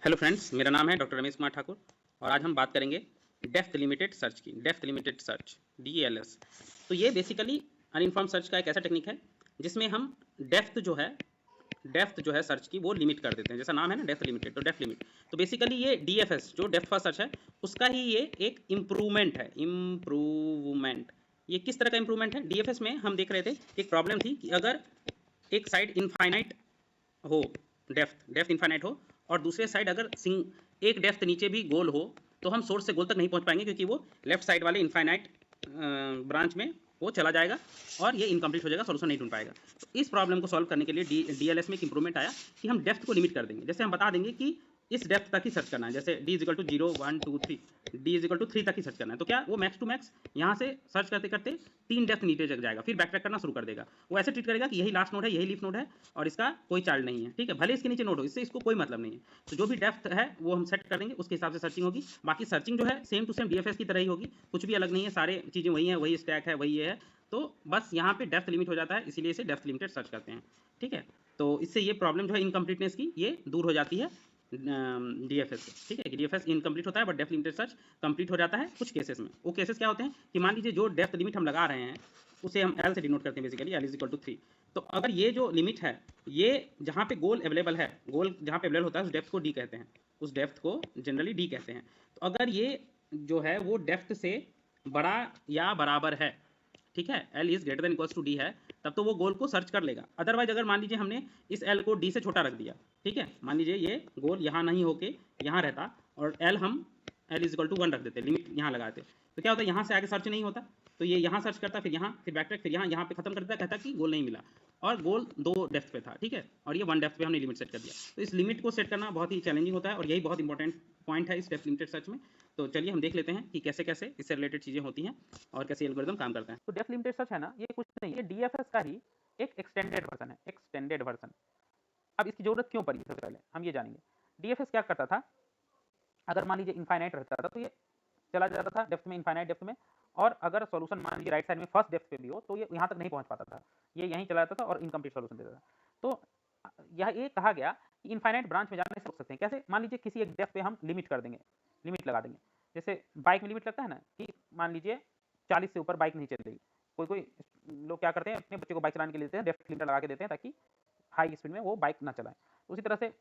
Hello friends, मेरा नाम है डॉक्टर रमेश कुमार ठाकुर और आज हम बात करेंगे डेप्थ लिमिटेड सर्च की। Depth limited search DLS। तो ये बेसिकली अनइन्फॉर्म सर्च का एक ऐसा टेक्निक है जिसमें हम डेप्थ जो है सर्च की वो लिमिट कर देते हैं। जैसा नाम है ना डेप्थ लिमिटेड, तो डेप्थ लिमिट तो बेसिकली ये DFS जो डेप्थ फर्स्ट सर्च है उसका ही ये एक इम्प्रूवमेंट है। इम्प्रूवमेंट ये किस तरह का इम्प्रूवमेंट है? DFS में हम देख रहे थे कि एक प्रॉब्लम थी कि अगर एक साइड इनफाइनाइट हो, डेप्थ इनफाइनाइट हो और दूसरे साइड अगर एक डेप्थ नीचे भी गोल हो तो हम सोर्स से गोल तक नहीं पहुंच पाएंगे क्योंकि वो लेफ्ट साइड वाले इनफाइनाइट ब्रांच में वो चला जाएगा और ये इनकम्प्लीट हो जाएगा, सोल्यूशन नहीं ढूंढ पाएगा। तो इस प्रॉब्लम को सॉल्व करने के लिए DLS में एक इंप्रूवमेंट आया कि हम डेप्थ को लिमिट कर देंगे। जैसे हम बता देंगे कि इस डेप्थ तक ही सर्च करना है, जैसे D is equal to 0 1 2 3, D is equal to 3 तक ही सर्च करना है। तो क्या वो मैक्स टू मैक्स यहाँ से सर्च करते करते 3 डेप्थ नीचे तक जाएगा, फिर बैक ट्रैक करना शुरू कर देगा। वो ऐसे ट्रीट करेगा कि यही लास्ट नोड है, यही लीफ नोड है और इसका कोई चार्ज नहीं है, ठीक है, भले इसके नीचे नोड हो, इससे इसको कोई मतलब नहीं है। तो जो भी डेप्थ है वो हम सेट कर देंगे, उसके हिसाब से सर्चिंग होगी। बाकी सर्चिंग जो है सेम टू सेम DFS की तरह ही होगी, कुछ भी अलग नहीं है, सारे चीज़ें वही हैं, वही स्टैक है, वही ये है। तो बस यहाँ पे डेप्थ लिमिट हो जाता है, इसीलिए इसे डेप्थ लिमिटेड सर्च करते हैं, ठीक है। तो इससे ये प्रॉब्लम जो है इनकम्प्लीटनेस की ये दूर हो जाती है DFS से, ठीक है कि DFS इनकम्प्लीट होता है but depth limited search complete हो जाता है कुछ केसेस में। वो केसेस क्या होते हैं कि मान लीजिए जो डेप्थ लिमिट हम लगा रहे हैं उसे हम L से डिनोट करते हैं, basically L is equal to 3। तो अगर ये जो लिमिट है ये जहाँ पे गोल अवेलेबल है, गोल जहाँ पे अवेलेबल होता है उस डेप्थ को D कहते हैं, उस डेप्थ को जनरली D कहते हैं। तो अगर ये जो है वो डेप्थ से बड़ा या बराबर है, ठीक है, L is greater than equals to D है, तब तो वो गोल को सर्च कर लेगा। अदरवाइज अगर मान लीजिए हमने इस L को D से छोटा रख दिया, ठीक है, मान लीजिए ये गोल यहाँ नहीं होके यहाँ रहता और L इज इक्वल टू 1 रख देते, लिमिट यहाँ लगाते, तो क्या होता है यहाँ से आगे सर्च नहीं होता। तो ये यहाँ सर्च करता, फिर यहाँ, फिर बैकट्रैक, फिर यहाँ पे खत्म कर देता, कहता कि गोल नहीं मिला और गोल 2 डेप्थ पे था, ठीक है, और ये 1 डेप्थ पे हमने लिमिट सेट कर दिया। तो इस लिमिट को सेट करना बहुत ही चैलेंजिंग होता है और यही बहुत इंपॉर्टेंट पॉइंट है इस डेप्थ लिमिटेड सर्च में। तो चलिए हम देख लेते हैं कि कैसे कैसे इससे रिलेटेड चीज़ें होती हैं और कैसे एल्गोरिदम काम करता है। तो डेप्थ लिमिटेड सर्च है ना, ये कुछ नहीं, ये DFS का ही एक एक्सटेंडेड वर्जन है, एक्सटेंडेड वर्जन। अब इसकी जरूरत क्यों पड़ी, सबसे पहले हम ये जानेंगे। DFS क्या करता था, अगर मान लीजिए इनफाइनाइट रहता था तो ये चला जाता था डेप्थ में, इनफाइनाइट डेप्थ में, और अगर सॉल्यूशन मान लीजिए राइट साइड में फर्स्ट डेप्थ पे भी हो तो ये यहाँ तक नहीं पहुँच पाता था, ये यहीं चला जाता था और इनकम्प्लीट सॉल्यूशन देता था। तो यह ये कहा गया कि इनफाइनाइट ब्रांच में जाने से रोक सकते हैं। कैसे? मान लीजिए किसी एक डेप्थ पे हम लिमिट कर देंगे, लिमिट लगा देंगे। जैसे बाइक में लिमिट लगता है ना कि मान लीजिए 40 से ऊपर बाइक नहीं चलेगी। कोई कोई लोग क्या करते हैं, अपने बच्चे को बाइक चलाने के लिए देते हैं, डेप्थ लिमिट लगा के देते हैं ताकि हाई स्पीड में वो बाइक ना चलाएं। उसी तरह से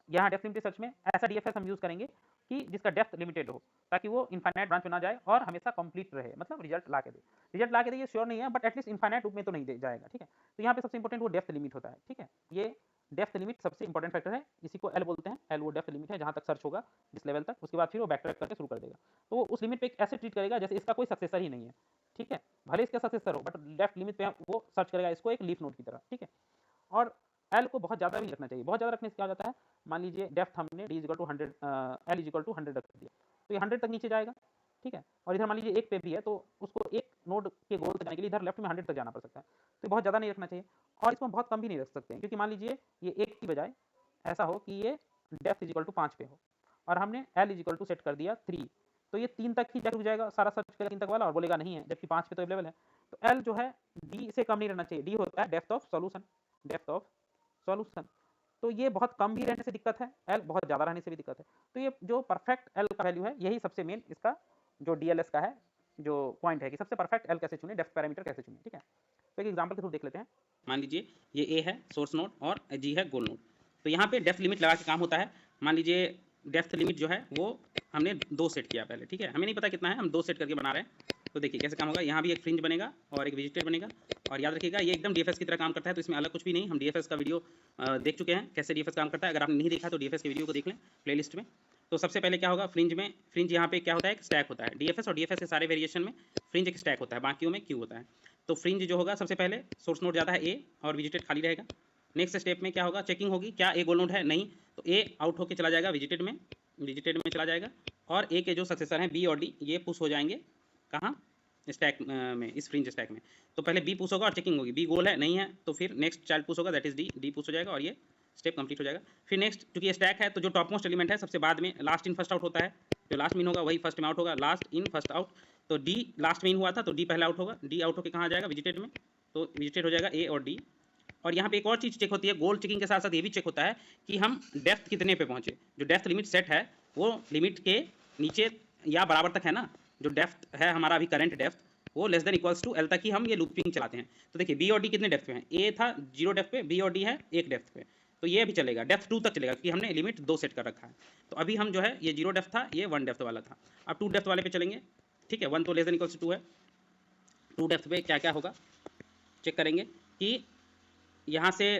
यहाँ डेप्थ लिमिटेड सर्च में ऐसा DFS हम यूज करेंगे कि जिसका डेप्थ लिमिटेड हो, ताकि वो इनफाइनाइट ब्रांच में ना जाए और हमेशा कंप्लीट रहे, मतलब रिजल्ट ला के दे। रिजल्ट ला के दे ये श्योर नहीं है, बट एटलीस्ट इनफाइनाइट रूप में तो नहीं दे जाएगा, ठीक है। तो यहाँ पे सबसे इंपॉर्टेंट वो डेप्थ लिमिट होता है, ठीक है। ये डेप्थ लिमिट सबसे इंपॉर्टेंट फैक्टर है, इसी को L बोलते हैं। L वो डेप्थ लिमिट है जहाँ तक सर्च होगा जिस लेवल तक, उसके बाद फिर वो बैक ट्रैक करके शुरू कर देगा। तो वो उस लिमिट पे ऐसे ट्रीट करेगा जैसे इसका कोई सक्सेसर ही नहीं है, ठीक है, भले इसका सक्सेसर हो, बट डेप्थ लिमिट पे वो सर्च करेगा इसको एक लीफ नोड की तरह, ठीक है। और L को बहुत ज़्यादा भी रखना चाहिए, बहुत ज़्यादा रखने से क्या हो जाता है, मान लीजिए डेप्थ हमने D equal to 100, L equal to 100 रख दिया तो ये 100 तक नीचे जाएगा, ठीक है। और इधर मान लीजिए एक पे भी है तो उसको एक नोड के गोल तक जाने के लिए इधर लेफ्ट में 100 तक जाना पड़ सकता है। तो बहुत ज़्यादा नहीं रखना चाहिए और इसको हम बहुत कम भी नहीं रख सकते हैं, क्योंकि मान लीजिए ये 1 की बजाय ऐसा हो कि ये डेप्थ इक्वल टू 5 पे हो और हमने L इक्वल टू सेट कर दिया 3, तो ये 3 तक ही रुक जाएगा, सारा सर्च करेगा 3 तक वाला और बोलेगा नहीं है, जबकि 5 पे तो अवेलेबल है। तो L जो है D से कम नहीं रहना चाहिए। D होता है depth of solution, depth of solution. तो ये बहुत कम भी रहने से दिक्कत है, L बहुत ज़्यादा रहने से भी दिक्कत है। तो ये जो परफेक्ट L का वैल्यू है, यही सबसे मेन इसका जो DLS का है जो पॉइंट है कि सबसे परफेक्ट L कैसे चुने, डेप्थ पैरामीटर कैसे चुने, ठीक है। तो एक एग्जांपल के थ्रू देख लेते हैं। मान लीजिए ये A है सोर्स नोड और G है गोल नोड। तो यहाँ पे डेप्थ लिमिट लगा के काम होता है। मान लीजिए डेप्थ लिमिट जो है वो हमने 2 सेट किया पहले, ठीक है, हमें नहीं पता कितना है, हम 2 सेट करके बना रहे हैं। तो देखिए कैसे काम होगा, यहाँ भी एक फ्रिंज बनेगा और एक विजिटेड बनेगा और याद रखिएगा ये एकदम DFS की तरह काम करता है, तो इसमें अलग कुछ भी नहीं। हम DFS का वीडियो देख चुके हैं कैसे DFS काम करता है, अगर आपने नहीं देखा तो DFS के वीडियो को देख लें प्लेलिस्ट में। तो सबसे पहले क्या होगा, फ्रिंज यहाँ पे क्या होता है, एक स्टैक होता है। DFS और DFS के सारे वेरिएशन में फ्रिंज एक स्टैक होता है, बाकियों में क्यू होता है। तो फ्रिंज जो होगा सबसे पहले सोर्स नोड जाता है A और विजिटेड खाली रहेगा। नेक्स्ट स्टेप में क्या होगा, चेकिंग होगी, क्या A गोल नोड है, नहीं, तो A आउट होकर चला जाएगा विजिटेड में चला जाएगा और A के जो सक्सेसर हैं B और D ये पुश हो जाएंगे कहाँ, स्टैक में, इस फ्रिंज स्टैक में। तो पहले B पुश होगा और चेकिंग होगी, B गोल है नहीं है, तो फिर नेक्स्ट चाइल्ड पुश होगा, दैट इज D पुश हो जाएगा और ये स्टेप कंप्लीट हो जाएगा। फिर नेक्स्ट, क्योंकि ये स्टैक है तो जो टॉप मोस्ट एलिमेंट है सबसे बाद में लास्ट इन फर्स्ट आउट होता है, जो लास्ट में इन होगा वही फर्स्ट में आउट होगा, लास्ट इन फर्स्ट आउट। तो D लास्ट में इन हुआ था तो D पहले आउट होगा, D आउट होकर कहाँ आ जाएगा, विजिटेड में, तो विजिटेड हो जाएगा A और D। और यहाँ पे एक और चीज़ चेक होती है, गोल चेकिंग के साथ साथ ये भी चेक होता है कि हम डेप्थ कितने पे पहुँचे। जो डेप्थ लिमिट सेट है वो लिमिट के नीचे या बराबर तक है ना, जो डेप्थ है हमारा अभी करंट डेप्थ वो less than equals to L तक ही हम ये लूपिंग चलाते हैं। तो देखिए बी और डी कितने डेप्थ पे हैं, ए था 0 डेप्थ पे, बी और डी है 1 डेप्थ पे, तो ये भी चलेगा, डेप्थ 2 तक चलेगा क्योंकि हमने लिमिट 2 सेट कर रखा है। तो अभी हम जो है ये 0 डेप्थ था, ये 1 डेप्थ वाला था, अब 2 डेप्थ वाले पे चलेंगे। ठीक है, 1 तो लेस देन इक्वल्स टू 2 है। 2 डेप्थ पे क्या क्या होगा चेक करेंगे कि यहाँ से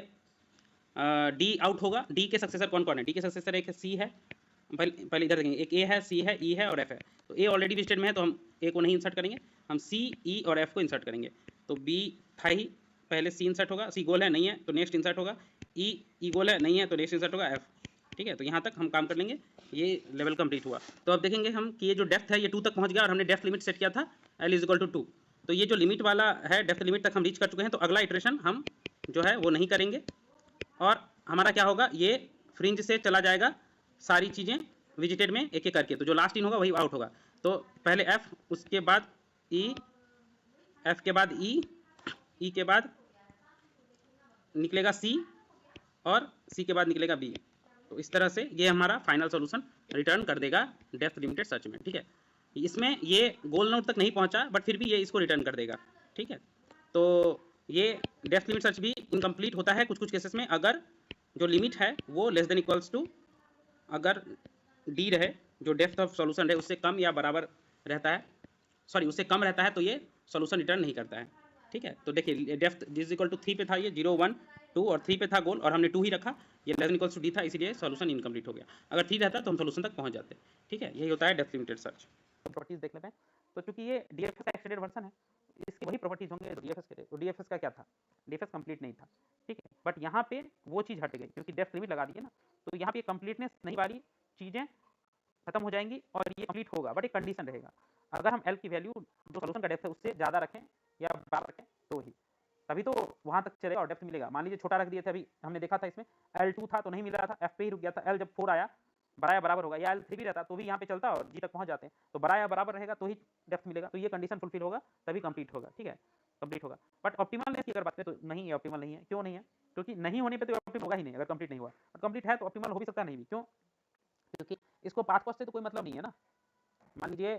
डी आउट होगा। डी के सक्सेसर कौन कौन है, डी के सक्सेसर एक सी है, पहले इधर देखेंगे, एक ए है, सी है, ई है और एफ है। तो ए ऑलरेडी लिस्टेड में है तो हम ए को नहीं इंसर्ट करेंगे, हम सी, ई और एफ को इंसर्ट करेंगे। तो बी था ही, पहले सी इंसर्ट होगा, सी गोल है नहीं है तो नेक्स्ट इंसर्ट होगा, ई गोल है नहीं है तो नेक्स्ट इंसर्ट होगा एफ। ठीक है, तो यहाँ तक हम काम कर लेंगे, ये लेवल कंप्लीट हुआ। तो अब देखेंगे हम कि ये जो डेप्थ है ये 2 तक पहुँच गया और हमने डेप्थ लिमिट सेट किया था एल इज इक्वल टू 2। तो ये जो लिमिट वाला है डेप्थ लिमिट तक हम रीच कर चुके हैं, तो अगला इटरेशन हम जो है वो नहीं करेंगे और हमारा क्या होगा, ये फ्रिंज से चला जाएगा सारी चीज़ें विजिटेड में एक एक करके। तो जो लास्ट इन होगा वही आउट होगा। तो पहले एफ, उसके बाद ई, एफ के बाद ई के बाद निकलेगा सी और सी के बाद निकलेगा बी। तो इस तरह से ये हमारा फाइनल सॉल्यूशन रिटर्न कर देगा डेप्थ लिमिटेड सर्च में। ठीक है, इसमें ये गोल नोड तक नहीं पहुंचा बट फिर भी ये इसको रिटर्न कर देगा। ठीक है, तो ये डेप्थ लिमिट सर्च भी इनकम्प्लीट होता है कुछ कुछ केसेस में, अगर जो लिमिट है वो लेस देन इक्वल्स टू, अगर डी रहे, जो डेप्थ ऑफ सॉल्यूशन है उससे कम या बराबर रहता है, सॉरी उससे कम रहता है, तो ये सॉल्यूशन रिटर्न नहीं करता है। ठीक है, तो देखिए डेप्थ इज इक्वल टू 3 पे था, ये 0 1 2 और 3 पे था गोल और हमने 2 ही रखा, ये less than equals to D था, इसीलिए सॉल्यूशन इनकम्प्लीट हो गया। अगर 3 रहता तो हम सॉल्यूशन तक पहुंच जाते। ठीक है, यही होता है डेप्थ लिमिटेड सर्च। प्रॉपर्टीज देख लेते हैं। तो चूंकि ये डीएफएस का एक्सटेंडेड वर्जन है, इसकी वही प्रॉपर्टीज होंगे डीएफएस के। तो डीएफएस का क्या था, डीएफएस कंप्लीट नहीं था। ठीक है, बट यहाँ पे वो चीज़ हट गई क्योंकि डेप्थ लिमिट लगा दी है ना, तो यहाँ पे कंप्लीटनेस नहीं वाली चीज़ें खत्म हो जाएंगी और ये कंप्लीट होगा, बट एक कंडीशन रहेगा, अगर हम एल की वैल्यू जो सोल्यूशन का डेप्थ है उससे ज़्यादा रखें या बराबर रखें तो ही, तभी तो वहाँ तक चलेगा और डेप्थ मिलेगा। मान लीजिए छोटा रख दिए थे, अभी हमने देखा था इसमें L2 था तो नहीं मिल रहा था, F पे ही रुक गया था, L जब 4 आया बड़ा बराबर होगा, या L3 भी रहता तो भी यहाँ पे चलता और जी तक पहुँच जाते हैं, तो बड़ा या बराबर रहेगा तो ही डेप्थ मिलेगा। तो ये कंडीशन फुलफिल होगा तभी कंप्लीट होगा। ठीक है, कंप्लीट होगा। बट ऑप्टिमल की अगर बात करें तो नहीं है, ऑप्टिमल नहीं है। क्यों नहीं है, क्योंकि नहीं होने पर तो ऑप्टिमल होगा ही नहीं अगर कंप्लीट नहीं हुआ, और कंप्लीट है तो ऑप्टिमल हो भी सकता नहीं भी। क्यों, क्योंकि इसको पाथ कॉस्ट से तो कोई मतलब नहीं है ना। मान लीजिए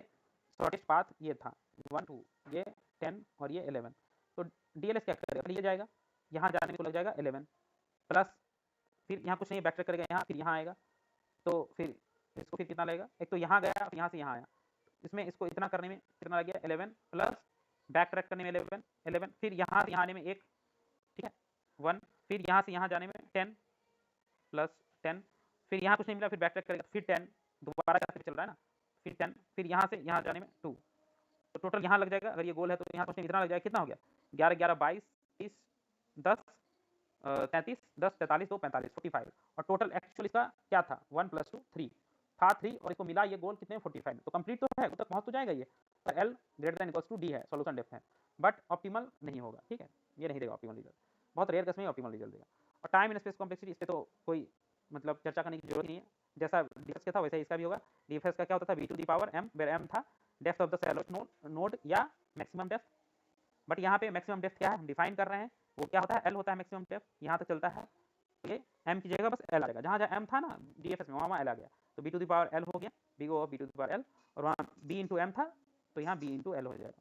शॉर्टेस्ट पाथ ये था 1 2, ये 10 और ये 11, तो डीएलएस क्या करेगा, ये जाएगा यहाँ जाने में तो लग जाएगा 11 प्लस, फिर यहाँ कुछ नहीं बैक ट्रैक करेगा यहाँ, फिर यहाँ आएगा, तो फिर इसको फिर कितना लगेगा, एक तो यहाँ गया फिर यहाँ से यहाँ आया, इसमें इसको इतना करने में कितना लग गया 11 प्लस बैक ट्रैक करने में 11, फिर यहाँ से यहाँ आने में 1, ठीक है 1, फिर यहाँ से यहाँ जाने में 10 प्लस 10, फिर यहाँ कुछ नहीं मिला फिर बैक ट्रैक करेगा फिर 10, दोबारा चल रहा है ना, फिर 10, फिर यहाँ से यहाँ जाने में 2, तो टोटल यहाँ लग जाएगा, अगर ये गोल है तो यहाँ कुछ नहीं इतना लग जाएगा, कितना हो गया 11 11 22 30 10 33 10 43 2 45 45, और टोटल एक्चुअल इसका क्या था 1 + 2 3 था 3, और इसको मिला ये गोल कितने 45, तो कंप्लीट तो है, तक पहुँच तो जाएगा ये, पर L > D है, सॉल्यूशन डेप्थ है, बट ऑप्टिमल नहीं होगा। ठीक है, ये नहीं देगा ऑप्टिमल रिजल्ट, बहुत रेयर केस में ऑप्टिमल रिजल्ट देगा। और टाइम एंड स्पेस कॉम्प्लेक्सिटी, इससे तो कोई मतलब चर्चा करने की जरूरत नहीं है, जैसा डीएफएस का था वैसा इसका भी होगा। डीएफएस का क्या होता था v⁻m, वेयर m था डेप्थ ऑफ द शैलोस्ट नोड या मैक्सिमम डेप्थ, बट यहाँ पे मैक्सिमम डेप्थ क्या है हम डिफाइन कर रहे हैं, वो क्या होता है L होता है मैक्सिमम डेप्थ, यहाँ तक चलता है, ये m की जगह बस L आ जाएगा, जहाँ जहाँ m था ना डीएफएस में वहाँ L आ गया, तो b⁻L हो गया, b⁻L, और वहाँ b × m था तो यहाँ b × L हो जाएगा।